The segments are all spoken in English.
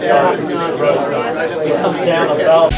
He comes down about.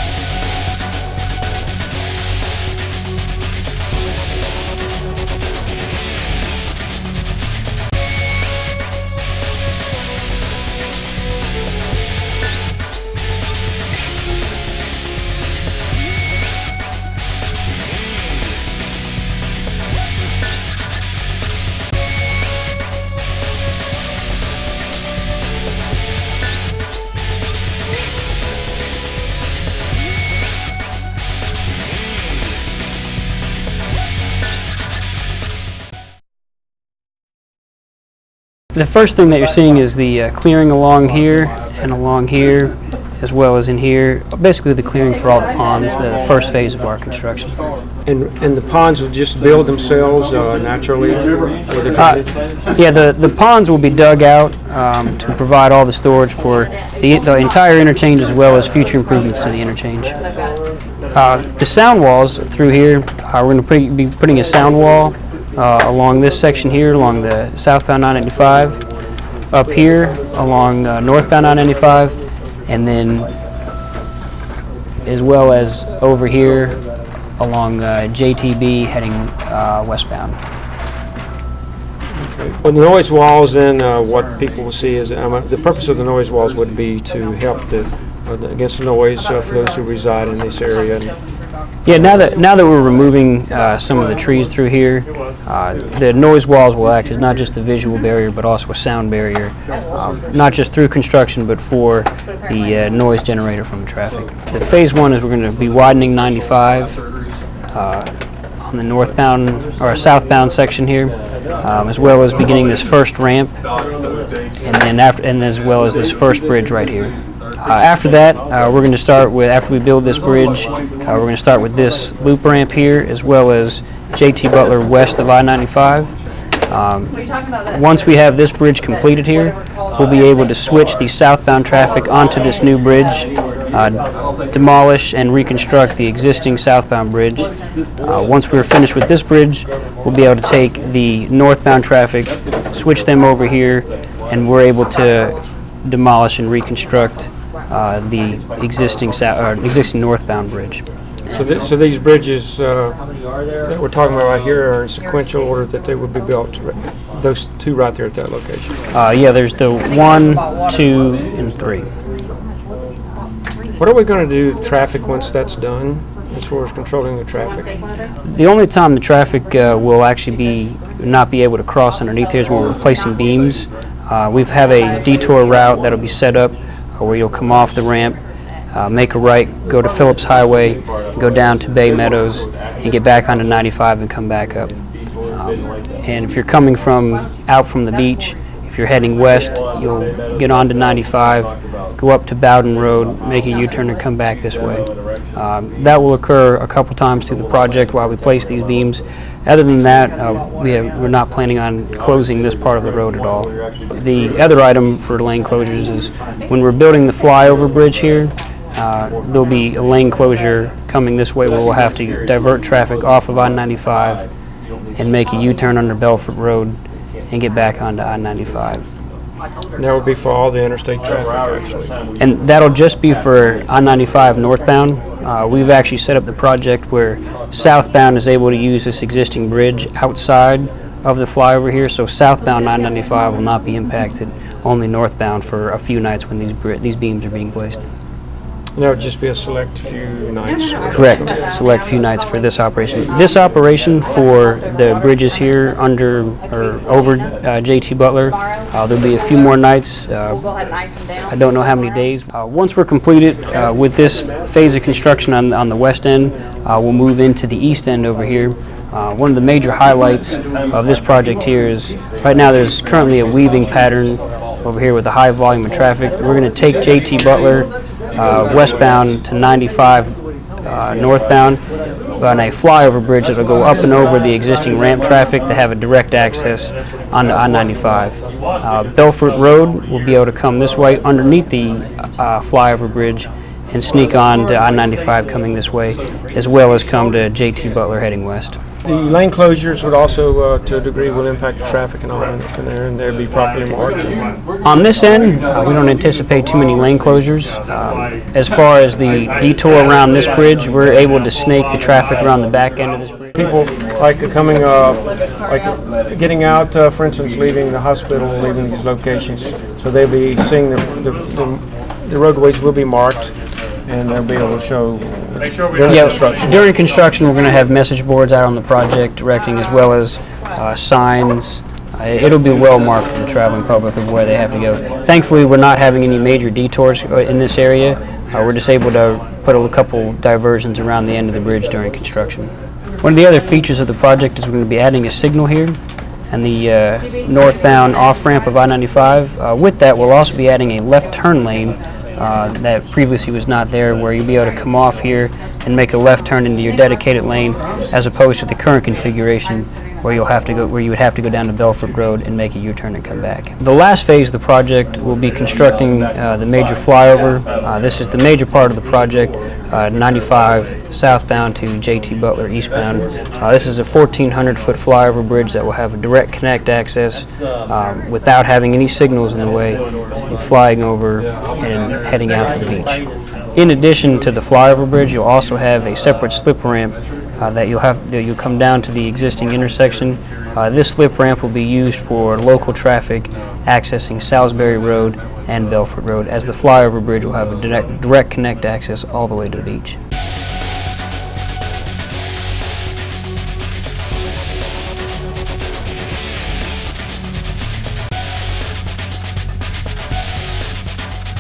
The first thing that you're seeing is the clearing along here and along here, as well as in here. Basically the clearing for all the ponds, the first phase of our construction. And the ponds will just build themselves naturally? Yeah, the ponds will be dug out to provide all the storage for the entire interchange as well as future improvements to the interchange. The sound walls through here, we're going to be putting a sound wall along this section here, along the southbound 995, up here along northbound 995, and then as well as over here along JTB heading westbound. Well, the noise walls, then what people will see is the purpose of the noise walls would be to help against the noise for those who reside in this area. Yeah, now that we're removing some of the trees through here, the noise walls will act as not just a visual barrier but also a sound barrier, not just through construction but for the noise generator from the traffic. The phase one is we're going to be widening 95 on the northbound or southbound section here, as well as beginning this first ramp, and as well as this first bridge right here. After that, we're going to start with, after we build this bridge, we're going to start with this loop ramp here, as well as JT Butler west of I-95. Once we have this bridge completed here, we'll be able to switch the southbound traffic onto this new bridge, demolish and reconstruct the existing southbound bridge. Once we're finished with this bridge, we'll be able to take the northbound traffic, switch them over here, and we're able to demolish and reconstruct the existing northbound bridge. So these bridges that we're talking about right here are in sequential order that they would be built. Those two right there at that location. Yeah, there's the 1, 2, and 3. What are we going to do with traffic once that's done, as far as controlling the traffic? The only time the traffic will actually not be able to cross underneath here is when we're replacing beams. We have a detour route that'll be set up where you'll come off the ramp, make a right, go to Phillips Highway, go down to Bay Meadows, and get back onto 95 and come back up. And if you're coming out from the beach, if you're heading west, you'll get onto 95, go up to Bowden Road, make a U-turn, and come back this way. That will occur a couple times through the project while we place these beams. Other than that, we're not planning on closing this part of the road at all. The other item for lane closures is when we're building the flyover bridge here, there'll be a lane closure coming this way where we'll have to divert traffic off of I-95 and make a U-turn under Belfort Road and get back onto I-95. And that would be for all the interstate traffic, actually. And that'll just be for I-95 northbound. We've actually set up the project where southbound is able to use this existing bridge outside of the flyover here, so southbound I-95 will not be impacted, only northbound for a few nights when these beams are being placed. And that would just be a select few nights? Correct. Select few nights for this operation. This operation for the bridges here under or over JT Butler, there'll be a few more nights. I don't know how many days. Once we're completed with this phase of construction on the west end, we'll move into the east end over here. One of the major highlights of this project here is right now there's currently a weaving pattern over here with a high volume of traffic. We're going to take JT Butler westbound to 95 northbound on a flyover bridge that will go up and over the existing ramp traffic to have a direct access onto I-95. Belfort Road will be able to come this way underneath the flyover bridge and sneak on to I-95 coming this way, as well as come to JT Butler heading west. The lane closures would also, to a degree, will impact the traffic and all in there, and they'd be properly marked. On this end, we don't anticipate too many lane closures. As far as the detour around this bridge, we're able to snake the traffic around the back end of this bridge. People like coming, like getting out, for instance, leaving the hospital, leaving these locations, so they'll be seeing the roadways will be marked, and they'll be able to show during construction. During construction, we're going to have message boards out on the project directing, as well as signs. It'll be well marked for the traveling public of where they have to go. Thankfully, we're not having any major detours in this area. We're just able to put a couple diversions around the end of the bridge during construction. One of the other features of the project is we're going to be adding a signal here and the northbound off-ramp of I-95. With that, we'll also be adding a left turn lane that previously was not there, where you'll be able to come off here and make a left turn into your dedicated lane, as opposed to the current configuration where you would have to go down to Belford Road and make a U-turn and come back. The last phase of the project will be constructing the major flyover. This is the major part of the project, 95 southbound to JT Butler eastbound. This is a 1,400-foot flyover bridge that will have a direct connect access without having any signals in the way, flying over and heading out to the beach. In addition to the flyover bridge, you'll also have a separate slip ramp that you'll come down to the existing intersection. This slip ramp will be used for local traffic accessing Salisbury Road and Belford Road, as the flyover bridge will have a direct connect access all the way to the beach.